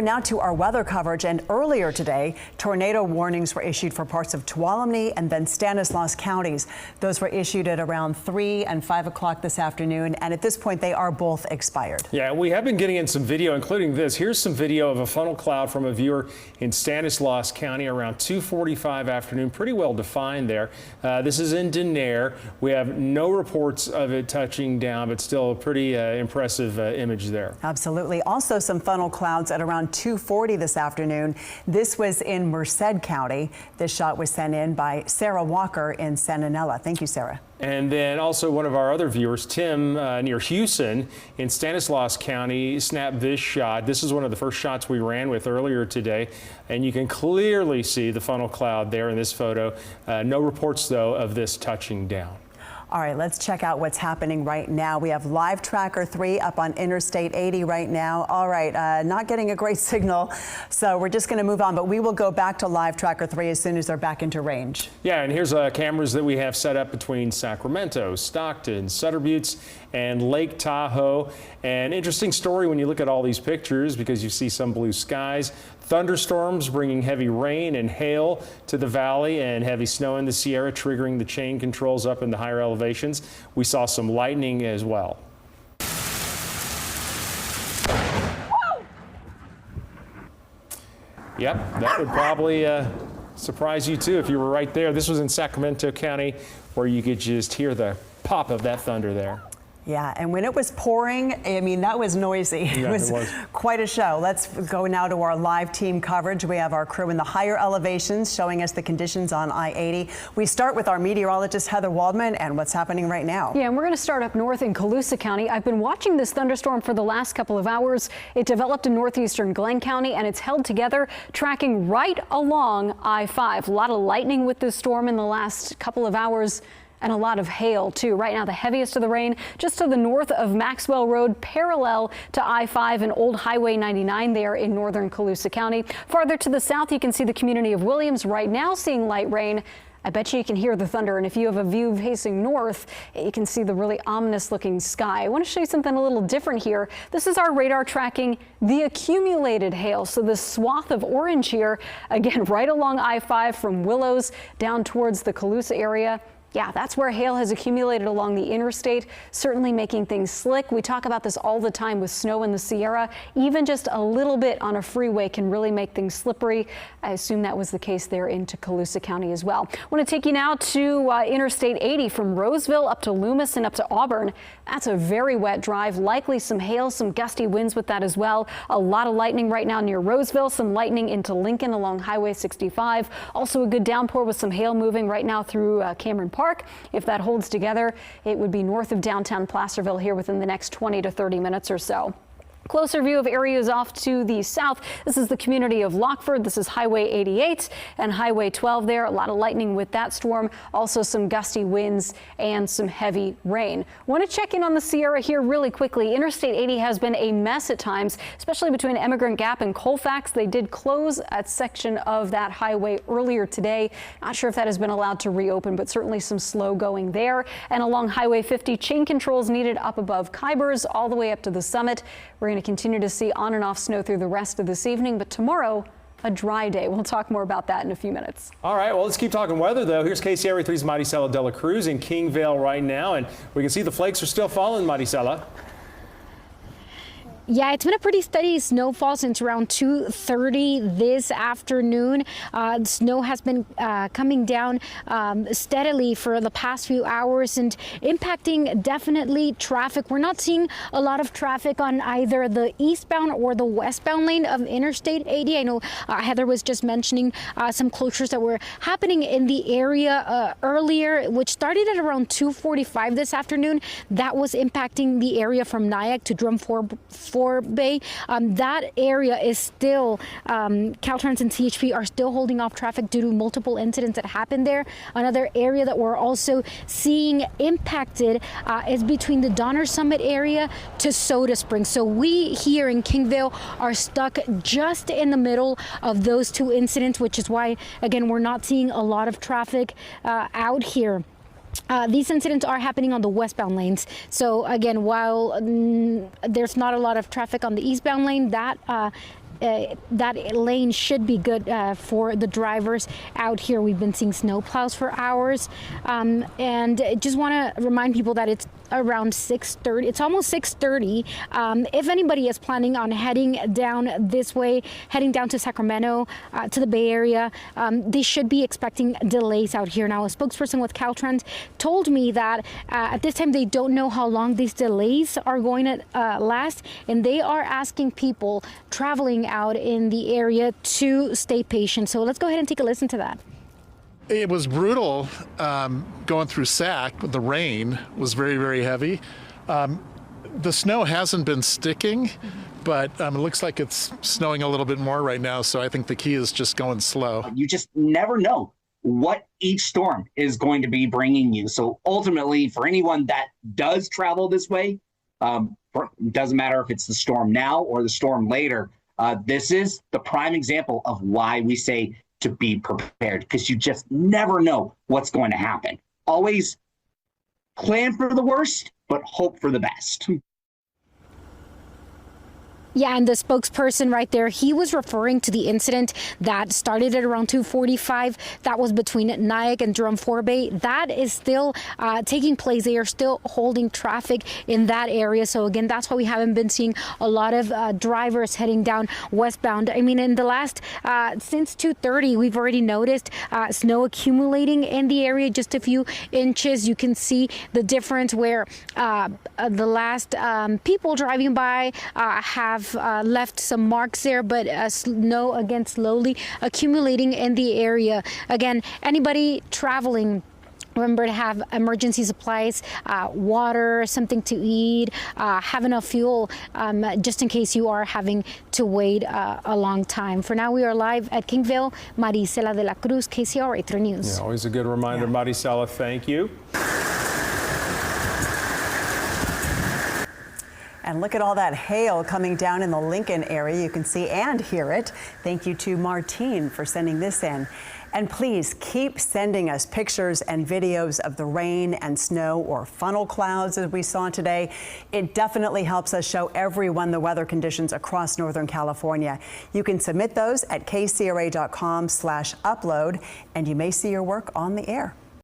now to our weather coverage. And earlier today, tornado warnings were issued for parts of Tuolumne and then Stanislaus counties. Those were issued at around 3 and 5 o'clock this afternoon. And at this point, they are both expired. Yeah, we have been getting in some video, including this. Here's some video of a funnel cloud from a viewer in Stanislaus County around 2:45 afternoon. Pretty well defined there. This is in Denair. We have no reports of it touching down, but still a pretty impressive image there. Absolutely. Also some funnel clouds at around 2:40 this afternoon. This was in Merced County. This shot was sent in by Sarah Walker in Santanella. Thank you, Sarah. And then also one of our other viewers, Tim, near Houston in Stanislaus County, snapped this shot. This is one of the first shots we ran with earlier today. And you can clearly see the funnel cloud there in this photo. No reports, though, of this touching down. All right, let's check out what's happening right now. We have Live Tracker 3 up on Interstate 80 right now. All right, not getting a great signal, so we're just going to move on, but we will go back to Live Tracker 3 as soon as they're back into range. Yeah, and here's cameras that we have set up between Sacramento, Stockton, Sutter Buttes, and Lake Tahoe. An interesting story when you look at all these pictures because you see some blue skies. Thunderstorms bringing heavy rain and hail to the valley and heavy snow in the Sierra, triggering the chain controls up in the higher elevations. We saw some lightning as well. Yep, that would probably surprise you too if you were right there. This was in Sacramento County where you could just hear the pop of that thunder there. Yeah, and when it was pouring, I mean, that was noisy. Yeah, it was quite a show. Let's go now to our live team coverage. We have our crew in the higher elevations showing us the conditions on I-80. We start with our meteorologist, Heather Waldman, and what's happening right now. Yeah, and we're going to start up north in Colusa County. I've been watching this thunderstorm for the last couple of hours. It developed in northeastern Glenn County, and it's held together, tracking right along I-5. A lot of lightning with this storm in the last couple of hours. And a lot of hail, too. Right now, the heaviest of the rain just to the north of Maxwell Road, parallel to I-5 and Old Highway 99 there in northern Colusa County. Farther to the south, you can see the community of Williams right now seeing light rain. I bet you can hear the thunder, and if you have a view facing north, you can see the really ominous looking sky. I want to show you something a little different here. This is our radar tracking the accumulated hail. So this swath of orange here, again, right along I-5 from Willows down towards the Colusa area. Yeah, that's where hail has accumulated along the interstate, certainly making things slick. We talk about this all the time with snow in the Sierra. Even just a little bit on a freeway can really make things slippery. I assume that was the case there into Colusa County as well. I want to take you now to Interstate 80 from Roseville up to Loomis and up to Auburn. That's a very wet drive, likely some hail, some gusty winds with that as well. A lot of lightning right now near Roseville, some lightning into Lincoln along Highway 65. Also a good downpour with some hail moving right now through Cameron Park. If that holds together, it would be north of downtown Placerville here within the next 20 to 30 minutes or so. Closer view of areas off to the south. This is the community of Lockford. This is Highway 88 and Highway 12 there. A lot of lightning with that storm. Also some gusty winds and some heavy rain. Want to check in on the Sierra here really quickly. Interstate 80 has been a mess at times, especially between Emigrant Gap and Colfax. They did close a section of that highway earlier today. Not sure if that has been allowed to reopen, but certainly some slow going there. And along Highway 50, chain controls needed up above Kybers all the way up to the summit. We're going to continue to see on and off snow through the rest of this evening, but tomorrow, a dry day. We'll talk more about that in a few minutes. All right, well, let's keep talking weather, though. Here's KCRA 3's Maricela de la Cruz in Kingvale right now, and we can see the flakes are still falling, Maricela. Yeah, it's been a pretty steady snowfall since around 2:30 this afternoon. Snow has been coming down steadily for the past few hours and impacting definitely traffic. We're not seeing a lot of traffic on either the eastbound or the westbound lane of Interstate 80. I know Heather was just mentioning some closures that were happening in the area earlier, which started at around 2:45 this afternoon. That was impacting the area from Nyack to Drum Bay. That area is still, Caltrans and CHP are still holding off traffic due to multiple incidents that happened there. Another area that we're also seeing impacted is between the Donner Summit area to Soda Springs. So we here in Kingvale are stuck just in the middle of those two incidents, which is why, again, we're not seeing a lot of traffic out here. These incidents are happening on the westbound lanes. So again, while there's not a lot of traffic on the eastbound lane, that that lane should be good for the drivers out here. We've been seeing snow plows for hours, and just want to remind people that it's around 6:30. It's almost 6:30. If anybody is planning on heading down this way, heading down to Sacramento, to the Bay Area, they should be expecting delays out here. Now, a spokesperson with Caltrans told me that at this time they don't know how long these delays are going to last, and they are asking people traveling out in the area to stay patient. So let's go ahead and take a listen to that. It was brutal going through Sac. The rain was very, very heavy. The snow hasn't been sticking, but it looks like it's snowing a little bit more right now, so I think the key is just going slow. You just never know what each storm is going to be bringing you. So ultimately, for anyone that does travel this way, doesn't matter if it's the storm now or the storm later, this is the prime example of why we say to be prepared, because you just never know what's going to happen. Always plan for the worst, but hope for the best. Yeah, and the spokesperson right there, he was referring to the incident that started at around 2:45. That was between Nyack and Jerome Forbay. That is still taking place. They are still holding traffic in that area. So again, that's why we haven't been seeing a lot of drivers heading down westbound. I mean, in the last, since 2:30, we've already noticed snow accumulating in the area, just a few inches. You can see the difference where the last people driving by have left some marks there, but snow again slowly accumulating in the area. Again, anybody traveling, remember to have emergency supplies, water, something to eat, have enough fuel, just in case you are having to wait a long time. For now, we are live at Kingville. Maricela de la Cruz, KCRA 3 News. Yeah, always a good reminder, Maricela. Thank you. And look at all that hail coming down in the Lincoln area. You can see and hear it. Thank you to Martine for sending this in. And please keep sending us pictures and videos of the rain and snow or funnel clouds as we saw today. It definitely helps us show everyone the weather conditions across Northern California. You can submit those at kcra.com/upload, and you may see your work on the air.